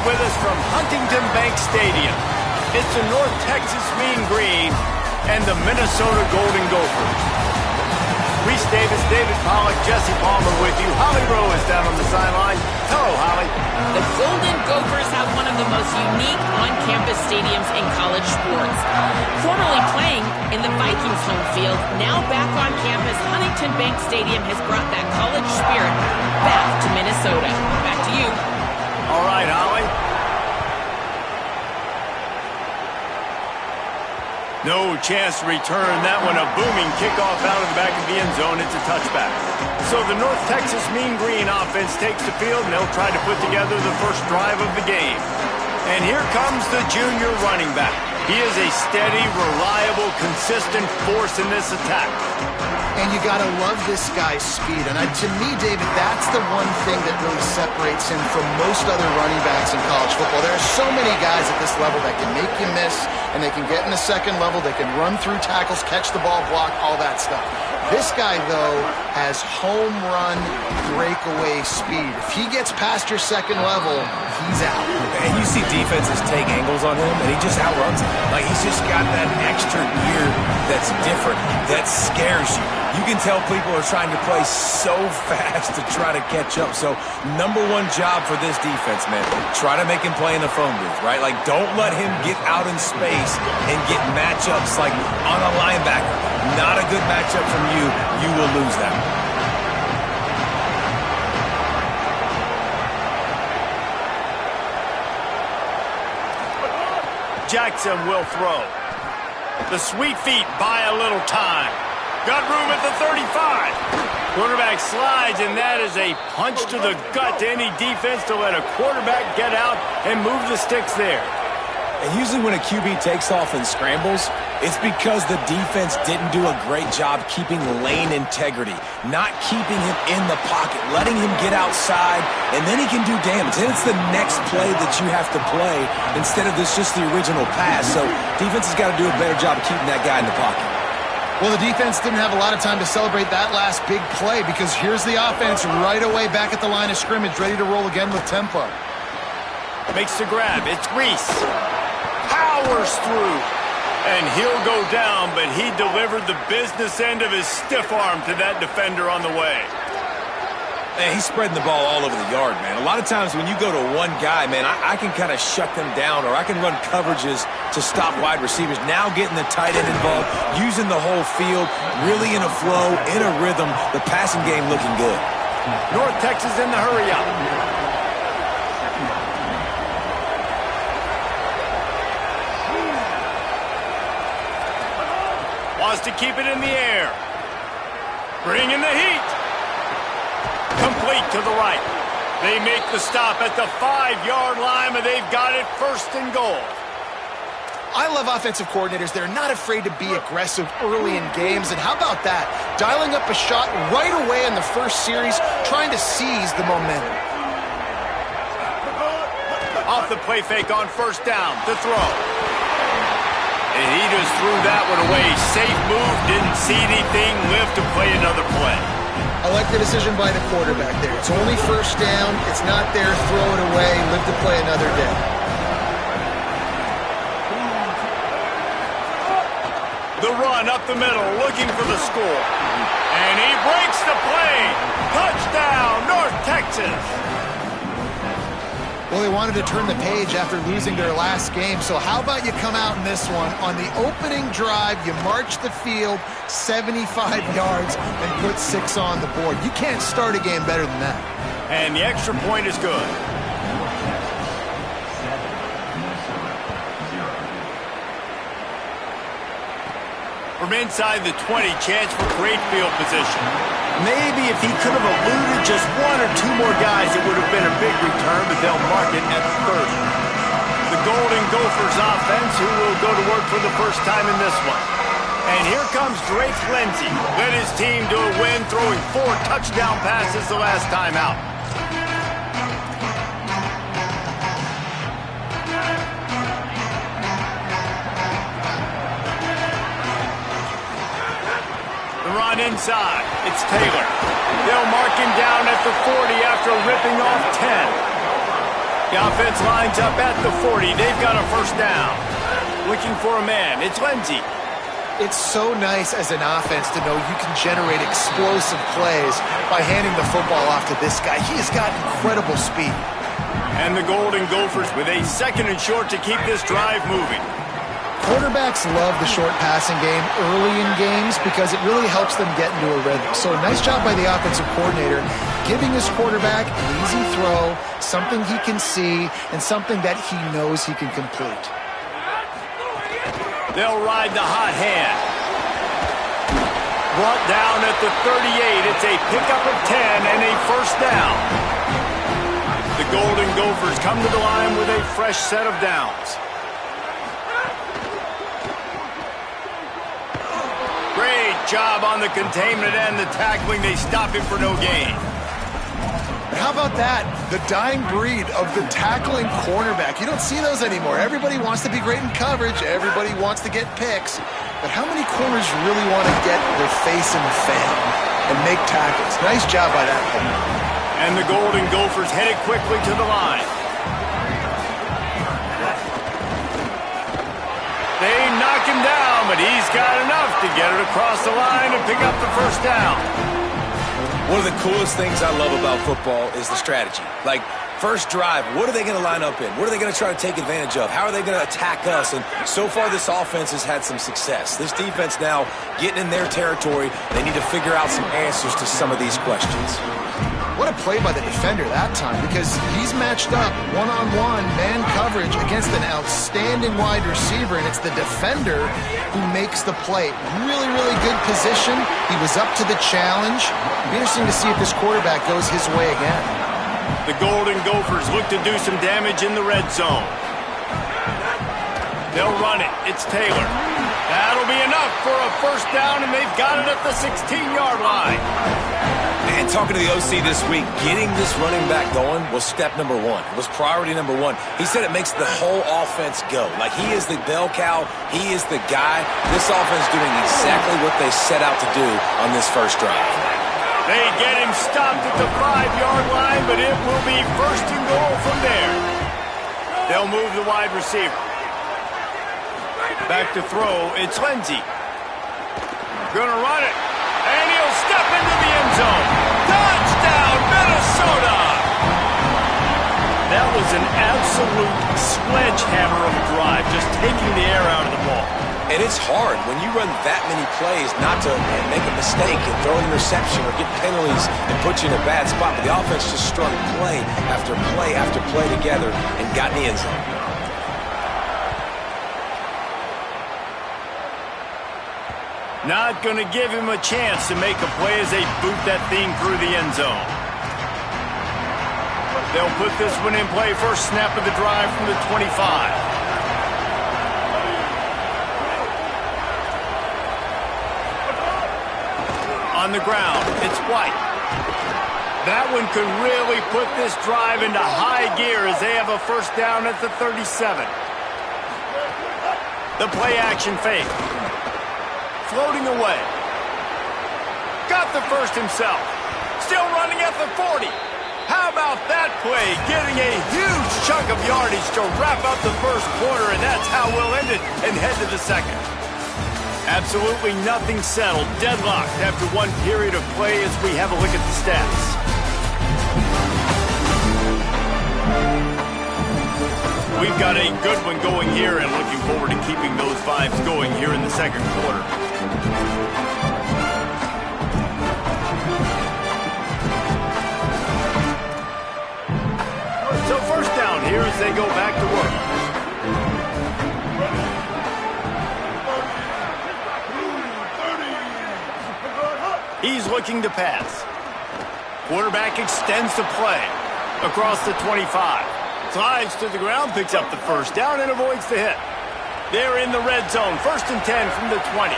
with us from Huntington Bank Stadium. It's the North Texas Mean Green and the Minnesota Golden Gophers. Reese Davis, David Pollack, Jesse Palmer with you. Holly Rowe is down on the sideline. Hello, Holly. The Golden Gophers have one of the most unique on-campus stadiums in college sports. Formerly playing in the Vikings home field, now back on campus, Huntington Bank Stadium has brought that college spirit back to Minnesota. Back to you. All right, Holly. No chance to return that one. A booming kickoff out of the back of the end zone. It's a touchback. So the North Texas Mean Green offense takes the field, and they'll try to put together the first drive of the game. And here comes the junior running back. He is a steady, reliable, consistent force in this attack. And you got to love this guy's speed. And to me, David, that's the one thing that really separates him from most other running backs in college football. There are so many guys at this level that can make you miss, and they can get in the second level, they can run through tackles, catch the ball, block, all that stuff. This guy, though, has home run breakaway speed. If he gets past your second level, he's out. And you see defenses take angles on him, and he just outruns them. Like, he's just got that extra gear that's different, that scares you. You can tell people are trying to play so fast to try to catch up. So, number one job for this defense, man, try to make him play in the phone booth, right? Like, don't let him get out in space and get matchups like on a linebacker. Not a good matchup from you. You will lose that. Jackson will throw. The sweet feet buy a little time. Got room at the 35. Quarterback slides, and that is a punch to the gut to any defense to let a quarterback get out and move the sticks there. And usually when a QB takes off and scrambles, it's because the defense didn't do a great job keeping lane integrity, not keeping him in the pocket, letting him get outside, and then he can do damage. And it's the next play that you have to play instead of just the original pass. So defense has got to do a better job of keeping that guy in the pocket. Well, the defense didn't have a lot of time to celebrate that last big play because here's the offense right away back at the line of scrimmage, ready to roll again with tempo. Makes the grab. It's Reese. Powers through. And he'll go down, but he delivered the business end of his stiff arm to that defender on the way. Man, he's spreading the ball all over the yard, man. A lot of times when you go to one guy, man, I can kind of shut them down, or I can run coverages to stop wide receivers. Now getting the tight end involved, using the whole field, really in a flow, in a rhythm, the passing game looking good. North Texas in the hurry up. Wants to keep it in the air. Bringing the heat. Complete to the right. They make the stop at the 5-yard line, but they've got it first and goal. I love offensive coordinators. They're not afraid to be aggressive early in games. And how about that? Dialing up a shot right away in the first series, trying to seize the momentum. Off the play fake on first down to throw. And he just threw that one away. Safe move, didn't see anything, live to play another play. I like the decision by the quarterback there. It's only first down. It's not there. Throw it away. Live to play another day. The run up the middle, looking for the score. And he breaks the play. Touchdown, North Texas. Well, they wanted to turn the page after losing their last game, so how about you come out in this one? On the opening drive, you march the field 75 yards and put 6 on the board. You can't start a game better than that. And the extra point is good. From inside the 20, chance for great field position. Maybe if he could have eluded just 1 or 2 more guys, it would have been a big return, but they'll mark it at 30. The Golden Gophers offense, who will go to work for the first time in this one. And here comes Drake Lindsey. Led his team to a win, throwing 4 touchdown passes the last time out. Run inside. It's Taylor. They'll mark him down at the 40 after ripping off 10. The offense lines up at the 40. They've got a first down. Looking for a man. It's Lindsey. It's so nice as an offense to know you can generate explosive plays by handing the football off to this guy. He has got incredible speed. And the Golden Gophers with a 2nd and short to keep this drive moving. Quarterbacks love the short passing game early in games because it really helps them get into a rhythm. So nice job by the offensive coordinator giving his quarterback an easy throw, something he can see, and something that he knows he can complete. They'll ride the hot hand. Brought down at the 38. It's a pickup of 10 and a first down. The Golden Gophers come to the line with a fresh set of downs. Great job on the containment and the tackling. They stop him for no gain. How about that? The dying breed of the tackling cornerback. You don't see those anymore. Everybody wants to be great in coverage. Everybody wants to get picks. But how many corners really want to get their face in the fan and make tackles? Nice job by that corner. And the Golden Gophers headed quickly to the line. They knock him down, but he's got enough to get it across the line and pick up the first down. One of the coolest things I love about football is the strategy. Like, first drive, what are they going to line up in? What are they going to try to take advantage of? How are they going to attack us? And so far, this offense has had some success. This defense now getting in their territory. They need to figure out some answers to some of these questions. What a play by the defender that time, because he's matched up one-on-one man coverage against an outstanding wide receiver, and it's the defender who makes the play. Really, really good position. He was up to the challenge. It'll be interesting to see if this quarterback goes his way again. The Golden Gophers look to do some damage in the red zone. They'll run it. It's Taylor. That'll be enough for a first down, and they've got it at the 16-yard line. And talking to the OC this week, getting this running back going was step number one. It was priority number one. He said it makes the whole offense go. Like, he is the bell cow. He is the guy. This offense doing exactly what they set out to do on this first drive. They get him stopped at the 5-yard line, but it will be first and goal from there. They'll move the wide receiver. Back to throw, it's Lindsey. Gonna run it, and he'll step into the end zone. Touchdown, Minnesota! That was an absolute sledgehammer of a drive, just taking the air out of the ball. And it's hard when you run that many plays not to make a mistake and throw an interception or get penalties and put you in a bad spot. But the offense just strung play after play after play together and got in the end zone. Not going to give him a chance to make a play as they boot that thing through the end zone. They'll put this one in play. First snap of the drive from the 25. On the ground, it's White. That one could really put this drive into high gear as they have a first down at the 37. The play action fake. Floating away. Got the first himself. Still running at the 40. How about that play? Getting a huge chunk of yardage to wrap up the first quarter, and that's how we'll end it and head to the second. Absolutely nothing settled. Deadlocked after one period of play as we have a look at the stats. We've got a good one going here and looking forward to keeping those vibes going here in the second quarter. So first down here as they go back to work. He's looking to pass. Quarterback extends the play across the 25. Slides to the ground, picks up the first down, and avoids the hit. They're in the red zone. First and 10 from the 20.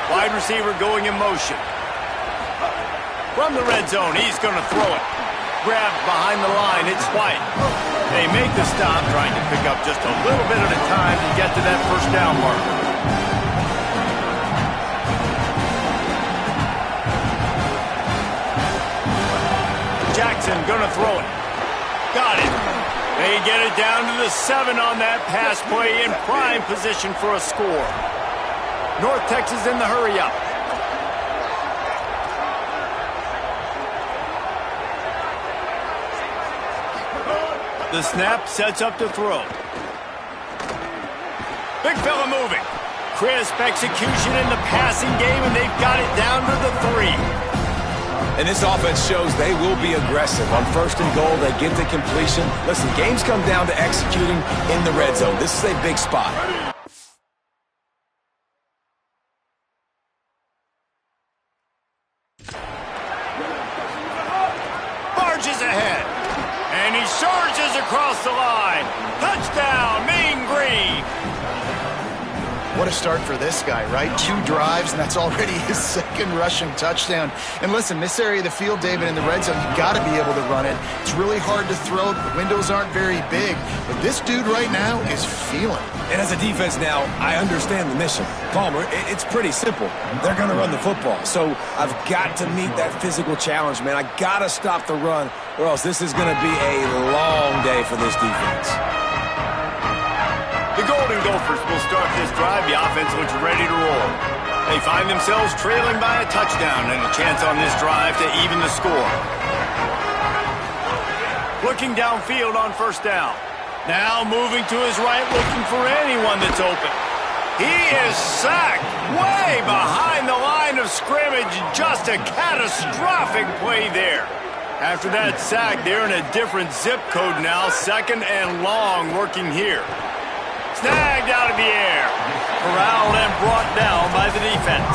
Wide receiver going in motion. From the red zone, he's going to throw it. Grabbed behind the line, it's White. They make the stop, trying to pick up just a little bit at a time to get to that first down marker. Jackson gonna throw it. Got it. They get it down to the 7 on that pass play in prime position for a score. North Texas in the hurry-up. The snap sets up to throw. Big fella moving. Crisp execution in the passing game, and they've got it down to the 3. And this offense shows they will be aggressive. On 1st and goal, they get the completion. Listen, games come down to executing in the red zone. This is a big spot. Barges ahead. And he charges across the line. Touchdown, Mean Green. What a start for this guy, right? 2 drives, and that's already his 2nd rushing touchdown. And listen, this area of the field, David, in the red zone, you got to be able to run it. It's really hard to throw. The windows aren't very big. But this dude right now is feeling it. And as a defense now, I understand the mission. Palmer, it's pretty simple. They're going to run the football. So I've got to meet that physical challenge, man. I got to stop the run, or else this is going to be a long day for this defense. The Golden Gophers will start this drive. The offense looks ready to roll. They find themselves trailing by a touchdown and a chance on this drive to even the score. Looking downfield on 1st down. Now moving to his right, looking for anyone that's open. He is sacked way behind the line of scrimmage. Just a catastrophic play there. After that sack, they're in a different zip code now. 2nd and long working here. Snagged out of the air. Corralled and brought down by the defense.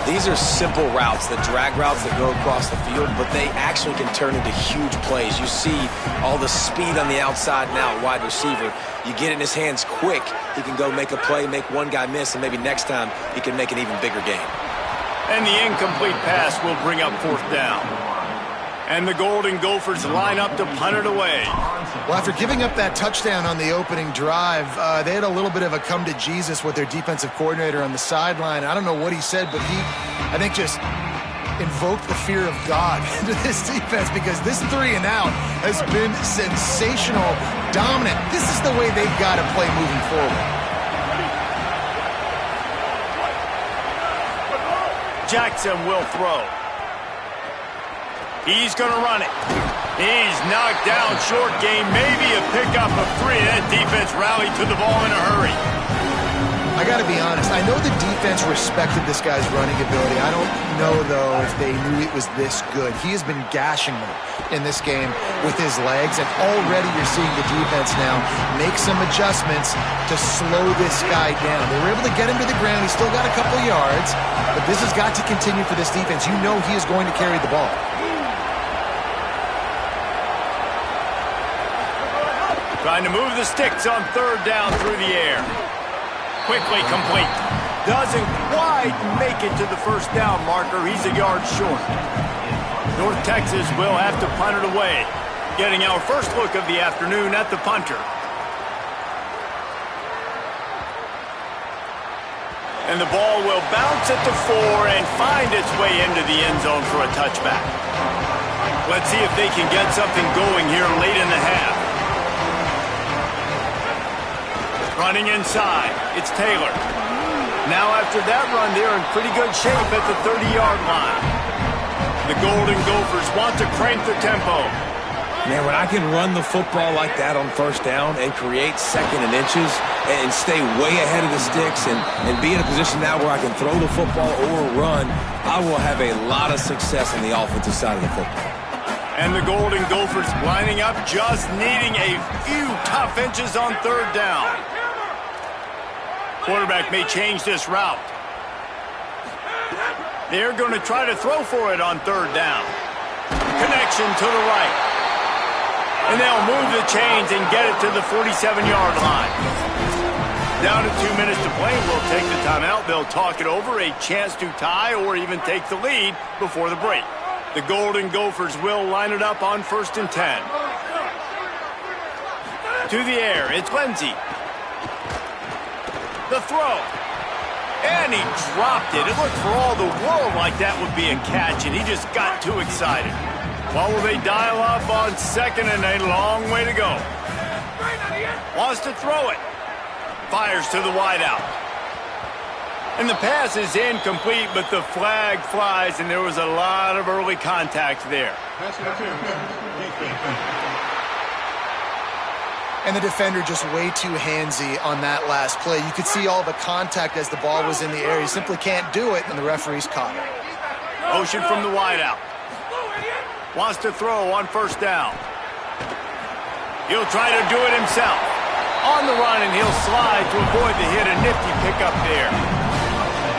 These are simple routes, the drag routes that go across the field, but they actually can turn into huge plays. You see all the speed on the outside now, wide receiver. You get in his hands quick, he can go make a play, make one guy miss, and maybe next time he can make an even bigger game. And the incomplete pass will bring up 4th down. And the Golden Gophers line up to punt it away. Well, after giving up that touchdown on the opening drive, they had a little bit of a come to Jesus with their defensive coordinator on the sideline. I don't know what he said, but he, I think, just invoked the fear of God into this defense, because this 3 and out has been sensational, dominant. This is the way they've got to play moving forward. Jackson will throw. He's going to run it. He's knocked down short game, maybe a pickup of 3. That defense rallied to the ball in a hurry. I got to be honest. I know the defense respected this guy's running ability. I don't know, though, if they knew it was this good. He has been gashing them in this game with his legs, and already you're seeing the defense now make some adjustments to slow this guy down. They were able to get him to the ground. He's still got a couple yards, but this has got to continue for this defense. You know he is going to carry the ball. Trying to move the sticks on 3rd down through the air. Quickly complete. Doesn't quite make it to the 1st down marker. He's a yard short. North Texas will have to punt it away. Getting our first look of the afternoon at the punter. And the ball will bounce at the 4 and find its way into the end zone for a touchback. Let's see if they can get something going here late in the half. Running inside, it's Taylor. Now after that run, they're in pretty good shape at the 30-yard line. The Golden Gophers want to crank the tempo. Man, when I can run the football like that on 1st down and create 2nd and inches and stay way ahead of the sticks and be in a position now where I can throw the football or run, I will have a lot of success on the offensive side of the football. And the Golden Gophers lining up, just needing a few tough inches on 3rd down. Quarterback may change this route. They're going to try to throw for it on 3rd down. Connection to the right. And they'll move the chains and get it to the 47-yard line. Down to 2 minutes to play. We'll take the timeout. They'll talk it over, a chance to tie or even take the lead before the break. The Golden Gophers will line it up on 1st and 10. To the air, it's Lindsey. The throw. And he dropped it. It looked for all the world like that would be a catch, and he just got too excited. What will they dial up on second and a long way to go? Wants to throw it. Fires to the wideout. And the pass is incomplete, but the flag flies, and there was a lot of early contact there. And the defender just way too handsy on that last play. You could see all the contact as the ball was in the air. He simply can't do it, and the referee's caught it. Motion from the wideout. Wants to throw on first down. He'll try to do it himself. On the run, and he'll slide to avoid the hit. A nifty pickup there.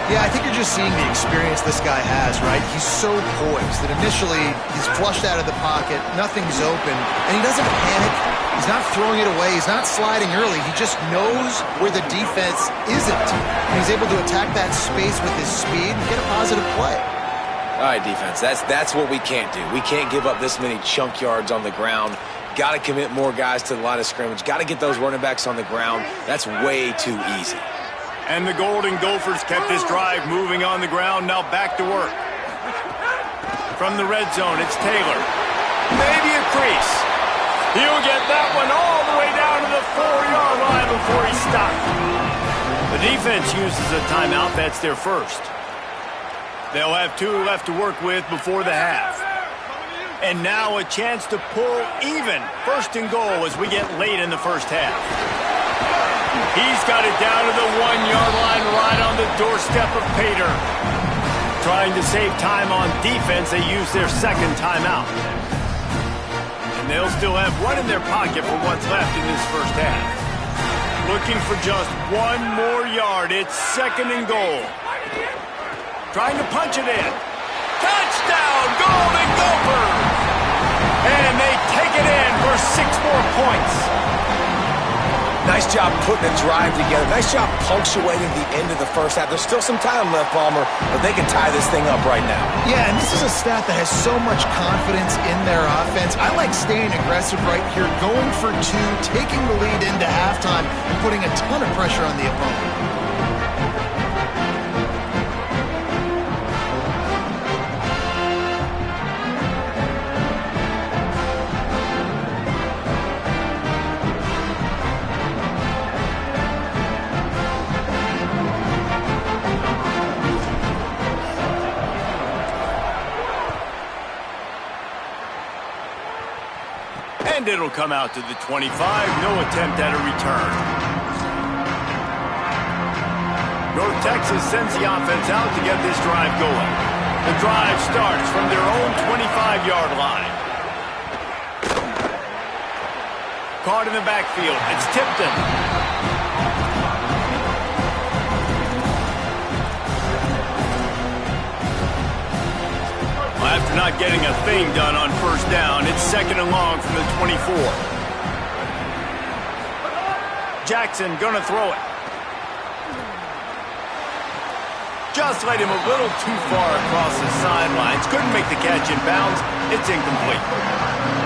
Yeah, I think you're just seeing the experience this guy has, right? He's so poised that initially he's flushed out of the pocket, nothing's open, and he doesn't panic. He's not throwing it away. He's not sliding early. He just knows where the defense isn't. And he's able to attack that space with his speed and get a positive play. All right, defense, that's what we can't do. We can't give up this many chunk yards on the ground. Got to commit more guys to the line of scrimmage. Got to get those running backs on the ground. That's way too easy. And the Golden Gophers kept this drive moving on the ground. Now back to work. From the red zone, it's Taylor. Maybe a crease. He'll get that one all the way down to the 4-yard line before he stopped. The defense uses a timeout. That's their first. They'll have 2 left to work with before the half. And now a chance to pull even. First and goal as we get late in the first half. He's got it down to the 1-yard line right on the doorstep of Pater. Trying to save time on defense, they use their second timeout. And they'll still have one in their pocket for what's left in this first half. Looking for just 1 more yard. It's second and goal. Trying to punch it in. Touchdown, Golden Gophers! And they take it in for 6 more points. Nice job putting a drive together. Nice job punctuating the end of the first half. There's still some time left, Palmer, but they can tie this thing up right now. Yeah, and this is a staff that has so much confidence in their offense. I like staying aggressive right here, going for 2, taking the lead into halftime, and putting a ton of pressure on the opponent. And it'll come out to the 25. No attempt at a return. North Texas sends the offense out to get this drive going. The drive starts from their own 25-yard line. Caught in the backfield. It's Tipton. After not getting a thing done on first down, it's second and long from the 24. Jackson gonna throw it. Just laid him a little too far across the sidelines. Couldn't make the catch in bounds. It's incomplete.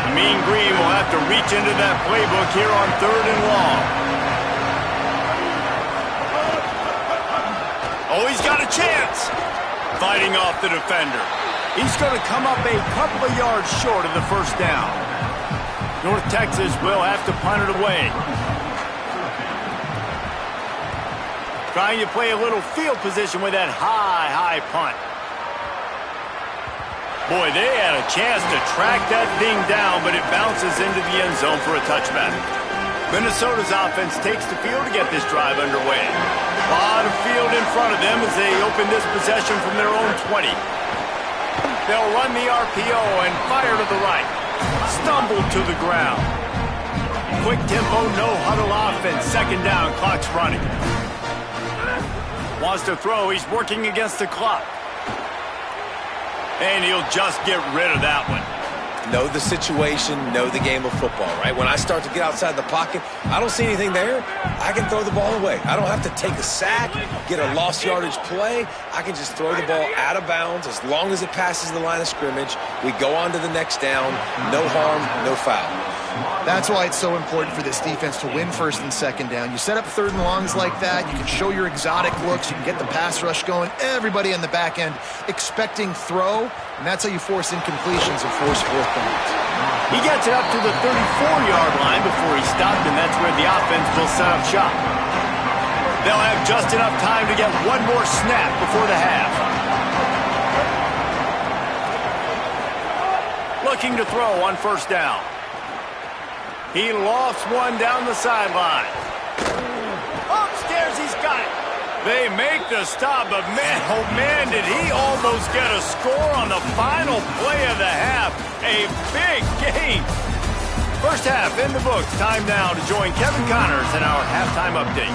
The Mean Green will have to reach into that playbook here on third and long. Oh, he's got a chance. Fighting off the defender. He's going to come up a couple of yards short of the first down. North Texas will have to punt it away. Trying to play a little field position with that high punt. Boy, they had a chance to track that thing down, but it bounces into the end zone for a touchback. Minnesota's offense takes the field to get this drive underway. A lot of field in front of them as they open this possession from their own 20. They'll run the RPO and fire to the right. Stumbled to the ground. Quick tempo, no huddle offense. Second down, clock's running. Wants to throw, he's working against the clock. And he'll just get rid of that one. Know the situation, know the game of football, right? When I start to get outside the pocket, I don't see anything there, I can throw the ball away. I don't have to take a sack, get a lost yardage play. I can just throw the ball out of bounds as long as it passes the line of scrimmage. We go on to the next down, no harm, no foul. That's why it's so important for this defense to win first and second down. You set up third and longs like that, you can show your exotic looks, you can get the pass rush going, everybody on the back end expecting throw, and that's how you force incompletions and force 4th He gets it up to the 34-yard line before he stopped, and that's where the offense will set up shop. They'll have just enough time to get one more snap before the half. Looking to throw on first down. He lofts one down the sideline. Upstairs, he's got it. They make the stop, but man, oh man, did he almost get a score on the final play of the half. A big game. First half in the books. Time now to join Kevin Connors in our halftime update.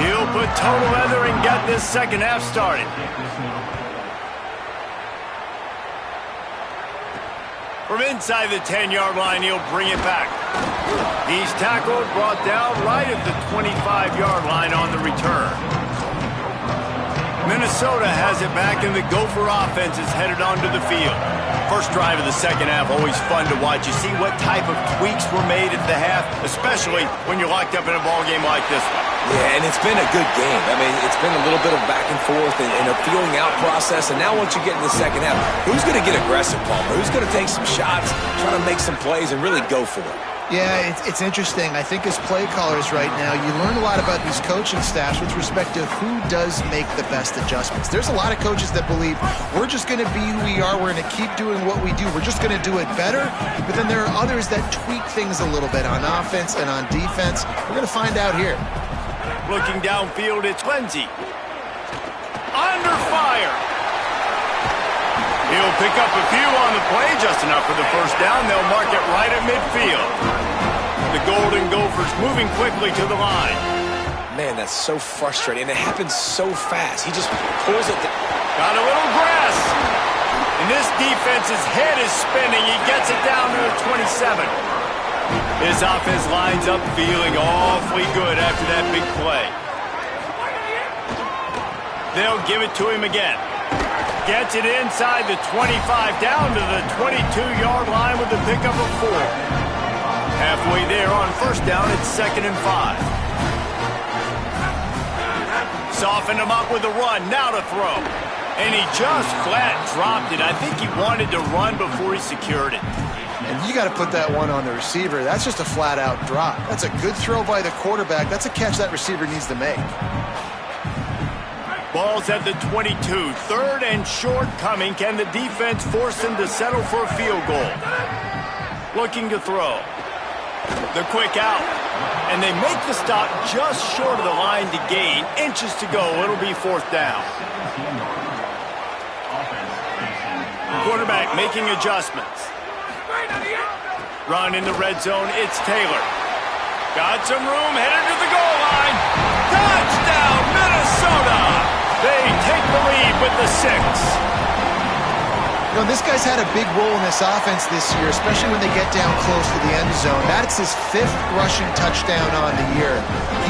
He'll put total leather and get this second half started. From inside the 10-yard line, he'll bring it back. He's tackled, brought down right at the 25-yard line on the return. Minnesota has it back, and the Gopher offense is headed onto the field. First drive of the second half, always fun to watch. You see what type of tweaks were made at the half, especially when you're locked up in a ball game like this one. Yeah, and it's been a good game. I mean, it's been a little bit of back and forth and a feeling out process. And now once you get in the second half, who's going to get aggressive, Palmer? Who's going to take some shots, try to make some plays, and really go for it? Yeah, it's interesting. I think as play callers right now, you learn a lot about these coaching staffs with respect to who does make the best adjustments. There's a lot of coaches that believe we're just going to be who we are. We're going to keep doing what we do. We're just going to do it better. But then there are others that tweak things a little bit on offense and on defense. We're going to find out here. Looking downfield, it's Lindsey. Under fire. He'll pick up a few on the play, just enough for the first down. They'll mark it right at midfield. The Golden Gophers moving quickly to the line. Man, that's so frustrating. And it happens so fast. He just pulls it down. Got a little grass. And this defense's head is spinning. He gets it down to the 27. His offense lines up feeling awfully good after that big play. They'll give it to him again. Gets it inside the 25, down to the 22-yard line with the pickup of 4. Halfway there on first down, it's 2nd and 5. Softened him up with a run, now to throw. And he just flat dropped it. I think he wanted to run before he secured it. And you got to put that one on the receiver. That's just a flat-out drop. That's a good throw by the quarterback. That's a catch that receiver needs to make. Ball's at the 22. 3rd and short coming. Can the defense force him to settle for a field goal? Looking to throw. The quick out. And they make the stop just short of the line to gain. Inches to go. It'll be 4th down. Quarterback making adjustments. Run in the red zone. It's Taylor. Got some room. Headed to the goal line. Touchdown, Minnesota! They take the lead with the 6. You know, this guy's had a big role in this offense this year, especially when they get down close to the end zone. That's his 5th rushing touchdown on the year.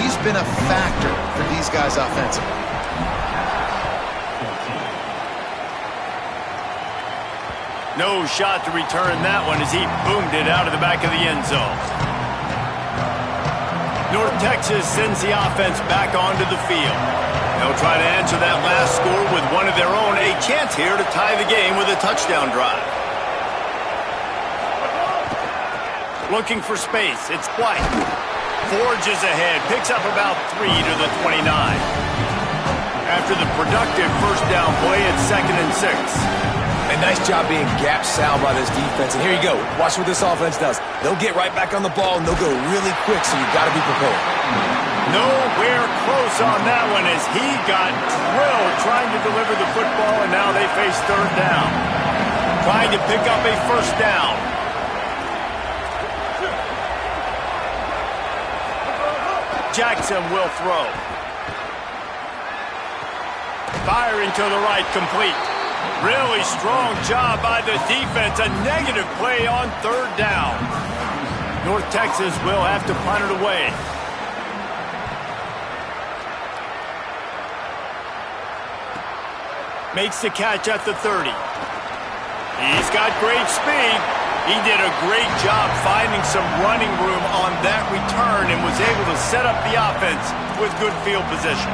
He's been a factor for these guys offensively. No shot to return that one as he boomed it out of the back of the end zone. North Texas sends the offense back onto the field. They'll try to answer that last score with one of their own. A chance here to tie the game with a touchdown drive. Looking for space. It's White. Forges ahead. Picks up about 3 to the 29. After the productive first down play, it's 2nd and 6. A nice job being gap sound by this defense. And here you go. Watch what this offense does. They'll get right back on the ball, and they'll go really quick, so you've got to be prepared. Nowhere close on that one as he got drilled trying to deliver the football, and now they face 3rd down. Trying to pick up a first down. Jackson will throw. Firing to the right, complete. Really strong job by the defense. A negative play on 3rd down. North Texas will have to punt it away. Makes the catch at the 30. He's got great speed. He did a great job finding some running room on that return and was able to set up the offense with good field position.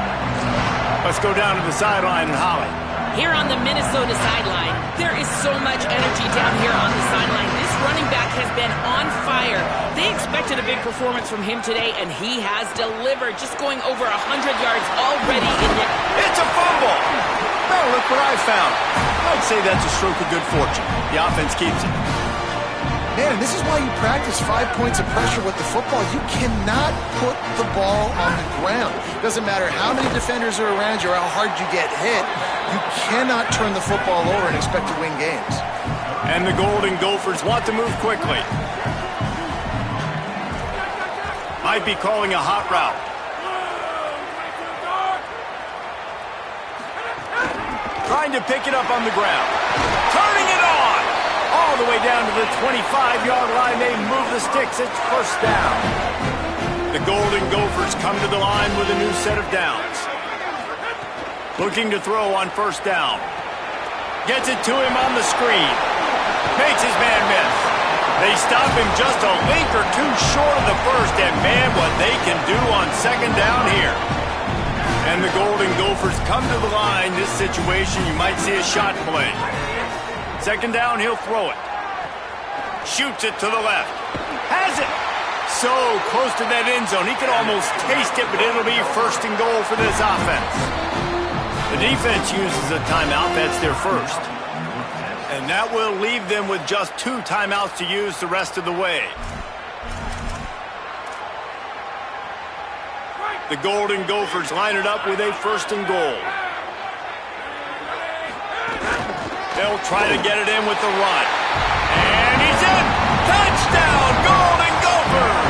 Let's go down to the sideline and Holly. Here on the Minnesota sideline, There is so much energy down here on the sideline. This running back has been on fire. They expected a big performance from him today, and he has delivered, just going over 100 yards already in the... It's a fumble! Well, look what I found. I'd say that's a stroke of good fortune. The offense keeps it. Man, and this is why you practice 5 points of pressure with the football. You cannot put the ball on the ground. Doesn't matter how many defenders are around you or how hard you get hit. You cannot turn the football over and expect to win games. And the Golden Gophers want to move quickly. Might be calling a hot route. Trying to pick it up on the ground. Turning it on! All the way down to the 25-yard line. They move the sticks. It's first down. The Golden Gophers come to the line with a new set of downs. Looking to throw on first down. Gets it to him on the screen. Makes his man miss. They stop him just a link or two short of the first. And man, what they can do on second down here. And the Golden Gophers come to the line. This situation, you might see a shot play. Second down, he'll throw it. Shoots it to the left. Has it. So close to that end zone. He could almost taste it, but it'll be first and goal for this offense. The defense uses a timeout. That's their first. And that will leave them with just 2 timeouts to use the rest of the way. The Golden Gophers line it up with a first and goal. They'll try to get it in with the run. And he's in! Touchdown, Golden Gophers!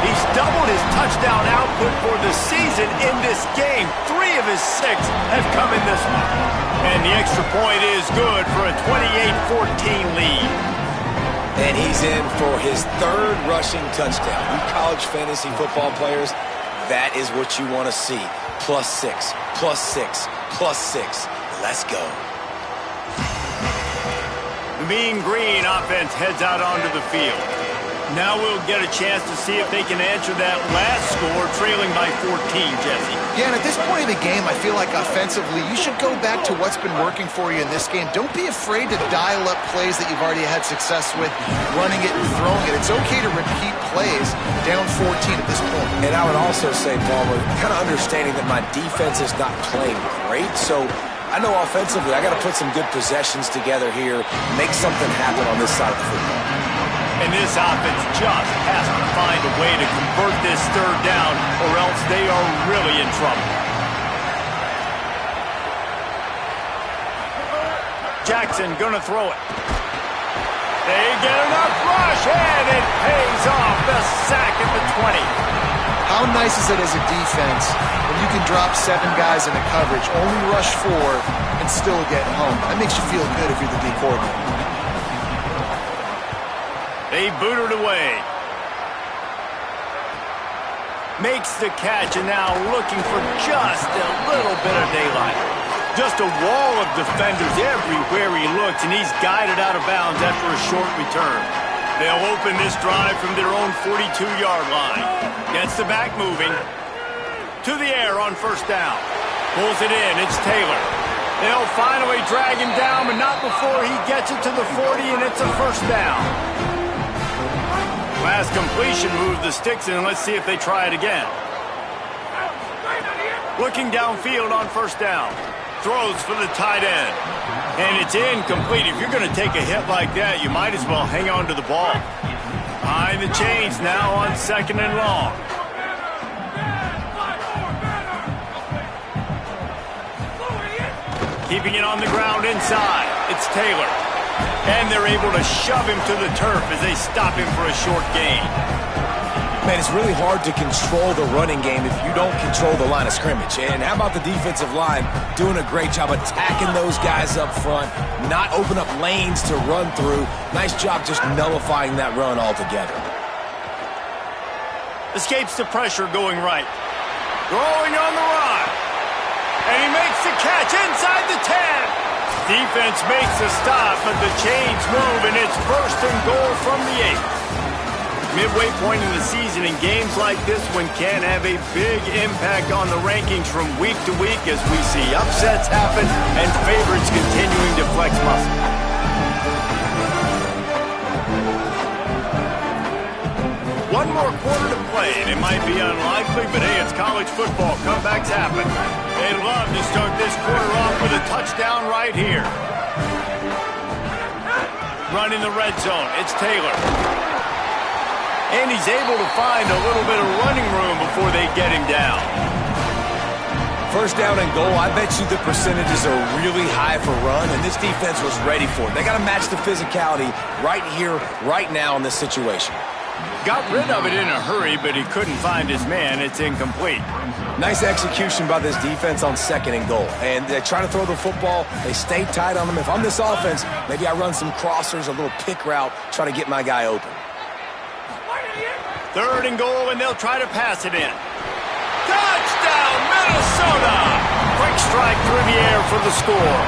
He's doubled his touchdown output for the season in this game. 3 of his 6 have come in this one. And the extra point is good for a 28-14 lead. And he's in for his 3rd rushing touchdown. You college fantasy football players, that is what you want to see. +6, +6, +6. Let's go. The Mean Green offense heads out onto the field. Now we'll get a chance to see if they can answer that last score, trailing by 14, Jesse. Yeah, and at this point in the game, I feel like offensively, you should go back to what's been working for you in this game. Don't be afraid to dial up plays that you've already had success with, running it and throwing it. It's okay to repeat plays down 14 at this point. And I would also say, Palmer, kind of understanding that my defense is not playing great, so I know offensively I got to put some good possessions together here, make something happen on this side of the football. And this offense just has to find a way to convert this 3rd down, or else they are really in trouble. Jackson gonna throw it. They get enough rush, and it pays off. The sack at the 20. How nice is it as a defense when you can drop 7 guys into coverage, only rush 4, and still get home? That makes you feel good if you're the D coordinator. They boot it away. Makes the catch, and now looking for just a little bit of daylight. Just a wall of defenders everywhere he looks, and he's guided out of bounds after a short return. They'll open this drive from their own 42-yard line. Gets the back moving. To the air on first down. Pulls it in. It's Taylor. They'll finally drag him down, but not before he gets it to the 40, and it's a first down. Last completion moved the sticks in. Let's see if they try it again. Looking downfield on first down. Throws for the tight end. And it's incomplete. If you're going to take a hit like that, you might as well hang on to the ball. Behind the chains now on 2nd and long. Keeping it on the ground inside. It's Taylor. And they're able to shove him to the turf as they stop him for a short gain. Man, it's really hard to control the running game if you don't control the line of scrimmage. And how about the defensive line doing a great job attacking those guys up front, not open up lanes to run through. Nice job just nullifying that run altogether. Escapes the pressure going right. Throwing on the run. And he makes the catch inside the 10. Defense makes the stop, but the chains move, and it's first and goal from the 8. Midway point in the season, and games like this one can have a big impact on the rankings from week to week as we see upsets happen and favorites continuing to flex muscle. One more quarter to play, and it might be unlikely, but hey, it's college football. Comebacks happen. They'd love to start this quarter off with a touchdown right here. Running the red zone, it's Taylor. And he's able to find a little bit of running room before they get him down. First down and goal, I bet you the percentages are really high for run, and this defense was ready for it. They got to match the physicality right here, right now in this situation. Got rid of it in a hurry, but he couldn't find his man. It's incomplete. Nice execution by this defense on second and goal. And they try to throw the football. They stay tight on them. If I'm this offense, maybe I run some crossers, a little pick route, try to get my guy open. Third and goal, and they'll try to pass it in. Touchdown, Minnesota! Quick strike through the air for the score.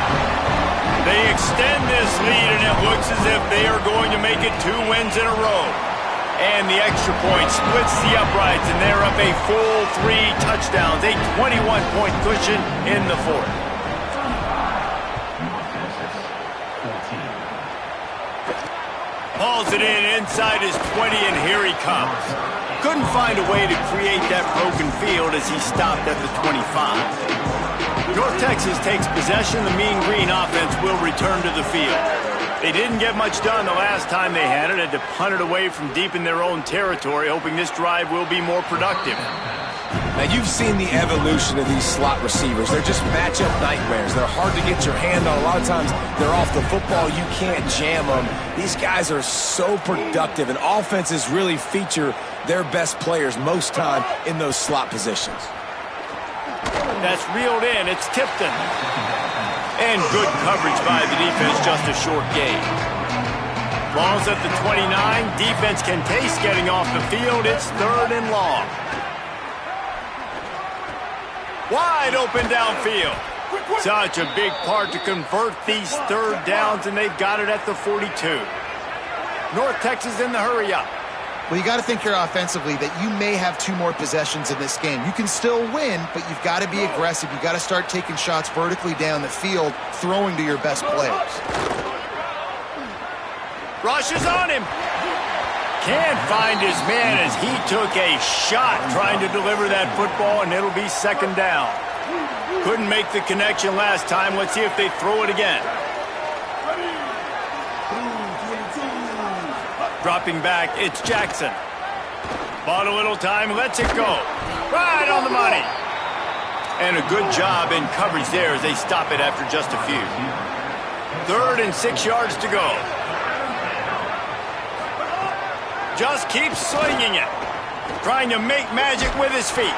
They extend this lead, and it looks as if they are going to make it 2 wins in a row. And the extra point splits the uprights, and they're up a full 3 touchdowns, a 21-point cushion in the fourth. Hauls it in inside his 20, and here he comes. Couldn't find a way to create that broken field as he stopped at the 25. North Texas takes possession. The Mean Green offense will return to the field. They didn't get much done the last time they had it. Had to punt it away from deep in their own territory, hoping this drive will be more productive. Now, you've seen the evolution of these slot receivers. They're just matchup nightmares. They're hard to get your hand on. A lot of times, they're off the football. You can't jam them. These guys are so productive, and offenses really feature their best players most time in those slot positions. That's reeled in. It's Tipton. And good coverage by the defense, just a short gain. Ball's at the 29. Defense can taste getting off the field. It's third and long. Wide open downfield. Such a big part to convert these third downs, and they've got it at the 42. North Texas in the hurry up. Well, you got to think here offensively that you may have 2 more possessions in this game. You can still win, but you've got to be aggressive. You've got to start taking shots vertically down the field, throwing to your best players. Rush is on him. Can't find his man as he took a shot trying to deliver that football, and it'll be second down. Couldn't make the connection last time. Let's see if they throw it again. Dropping back, it's Jackson. Bought a little time, lets it go. Right on the money. And a good job in coverage there as they stop it after just a few. 3rd and 6 yards to go. Just keeps swinging it. Trying to make magic with his feet.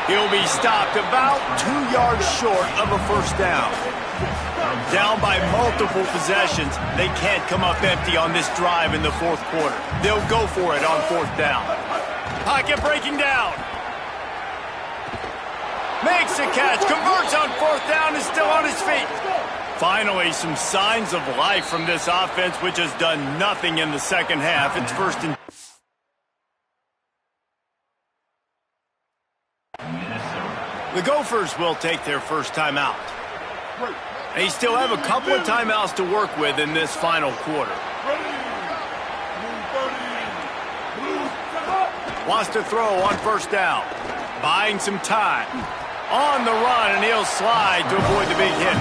He'll be stopped about 2 yards short of a first down. Down by multiple possessions, they can't come up empty on this drive in the fourth quarter. They'll go for it on 4th down. Pocket breaking down. Makes a catch, converts on 4th down, is still on his feet. Finally, some signs of life from this offense, which has done nothing in the second half. It's 1st and... The Gophers will take their first timeout. They still have a couple of timeouts to work with in this final quarter. Wants to throw on 1st down. Buying some time. On the run, and he'll slide to avoid the big hit.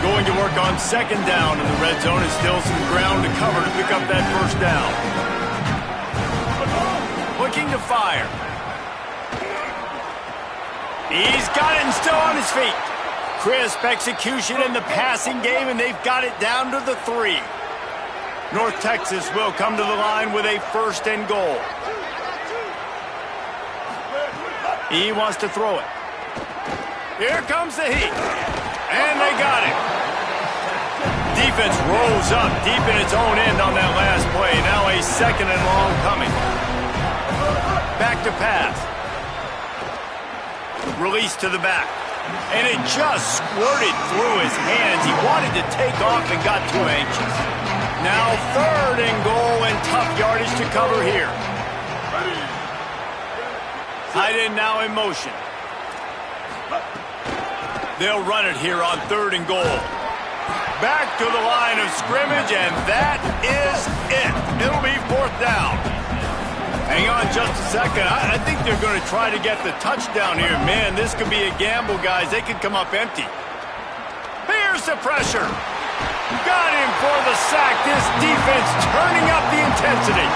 Going to work on 2nd down in the red zone, and still some ground to cover to pick up that 1st down. Looking to fire. He's got it and still on his feet. Crisp execution in the passing game, and they've got it down to the 3. North Texas will come to the line with a 1st and goal. He wants to throw it. Here comes the heat. And they got it. Defense rose up deep in its own end on that last play. Now a 2nd and long coming. Back to pass. Release to the back. And it just squirted through his hands. He wanted to take off and got too anxious. Now 3rd and goal, and tough yardage to cover here. Tight end now in motion. They'll run it here on 3rd and goal. Back to the line of scrimmage, and that is it. It'll be 4th down. Hang on just a second. I think they're going to try to get the touchdown here. Man, this could be a gamble, guys. They could come up empty. Here's the pressure. Got him for the sack. This defense turning up the intensity.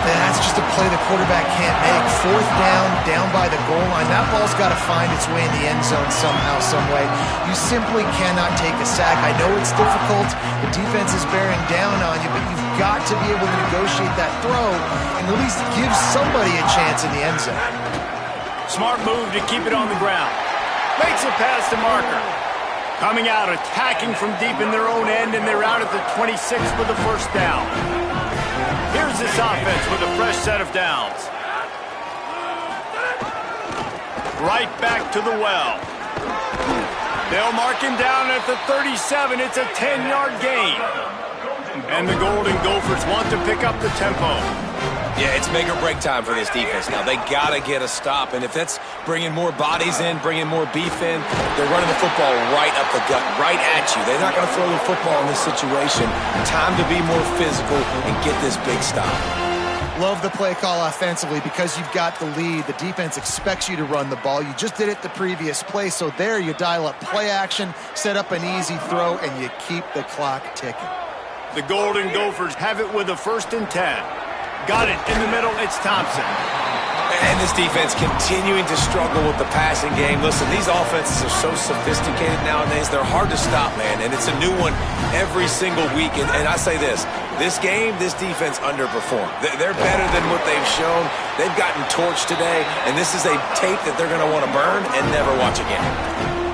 That's just a play the quarterback can't make. 4th down, down by the goal line. That ball's got to find its way in the end zone somehow, some way. You simply cannot take a sack. I know it's difficult. The defense is bearing down on you, but you've got to be able to negotiate that throw and at least give somebody a chance in the end zone. Smart move to keep it on the ground. Makes it past the marker. Coming out, attacking from deep in their own end, and they're out at the 26 for the 1st down. Here's this offense with a fresh set of downs. Right back to the well. They'll mark him down at the 37. It's a 10-yard gain. And the Golden Gophers want to pick up the tempo. Yeah, it's make or break time for this defense now. They got to get a stop, and if that's bringing more bodies in, bringing more beef in, they're running the football right up the gut, right at you. They're not going to throw the football in this situation. Time to be more physical and get this big stop. Love the play call offensively because you've got the lead. The defense expects you to run the ball. You just did it the previous play, so there you dial up play action, set up an easy throw, and you keep the clock ticking. The Golden Gophers have it with a 1st and 10. Got it in the middle, it's Thompson. And this defense continuing to struggle with the passing game. Listen, these offenses are so sophisticated nowadays. They're hard to stop, man, and it's a new one every single week. And I say this game, this defense underperformed. They're better than what they've shown. They've gotten torched today, and this is a tape that they're going to want to burn and never watch again.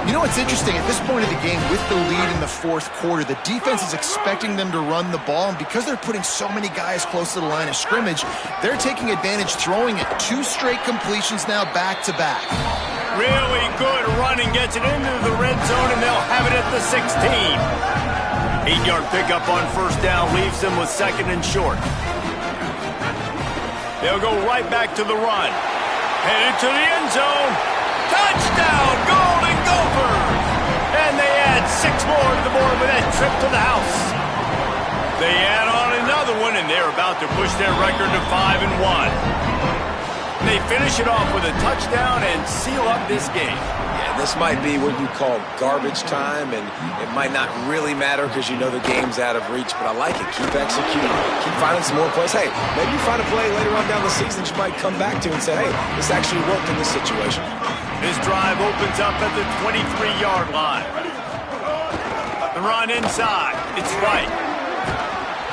You know what's interesting? At this point of the game, with the lead in the 4th quarter, the defense is expecting them to run the ball, and because they're putting so many guys close to the line of scrimmage, they're taking advantage, throwing it 2 straight completions now back-to-back. Really good running, gets it into the red zone, and they'll have it at the 16. 8-yard pickup on 1st down leaves them with 2nd and short. They'll go right back to the run. Headed to the end zone. Touchdown, Golden Gophers! And they add 6 more to the board with that trip to the house. They add on another one, and they're about to push their record to 5-1. They finish it off with a touchdown and seal up this game. Yeah, this might be what you call garbage time, and it might not really matter because you know the game's out of reach, but I like it. Keep executing. Keep finding some more plays. Hey, maybe you find a play later on down the season that you might come back to and say, hey, this actually worked in this situation. This drive opens up at the 23-yard line. The run inside. It's right.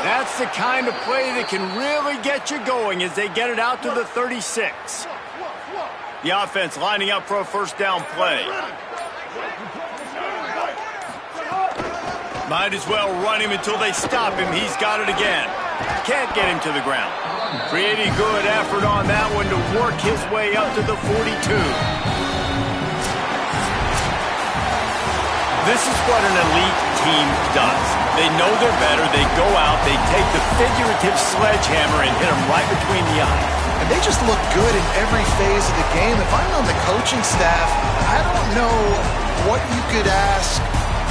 That's the kind of play that can really get you going as they get it out to the 36. The offense lining up for a 1st down play. Might as well run him until they stop him. He's got it again. Can't get him to the ground. Pretty good effort on that one to work his way up to the 42. This is what an elite team does. They know they're better. They go out. They take the figurative sledgehammer and hit them right between the eyes. And they just look good in every phase of the game. If I'm on the coaching staff, I don't know what you could ask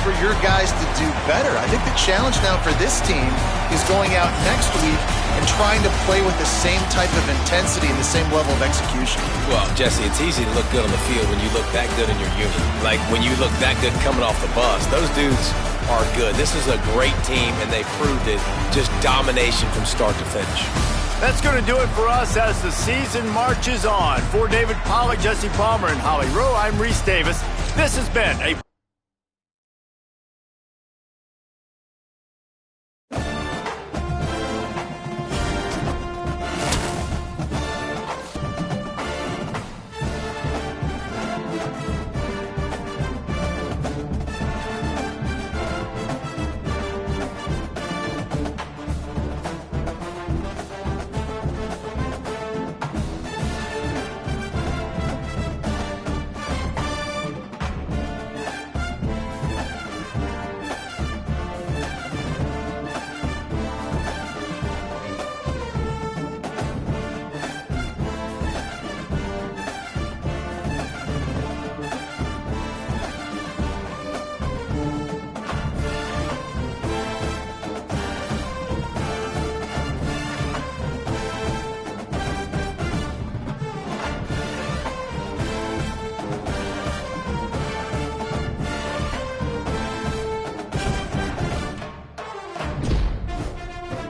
for your guys to do better. I think the challenge now for this team is going out next week and trying to play with the same type of intensity and the same level of execution. Well, Jesse, it's easy to look good on the field when you look that good in your unit. Like when you look that good coming off the bus. Those dudes are good. This is a great team, and they proved it. Just domination from start to finish. That's going to do it for us as the season marches on. For David Pollack, Jesse Palmer, and Holly Rowe, I'm Reese Davis. This has been a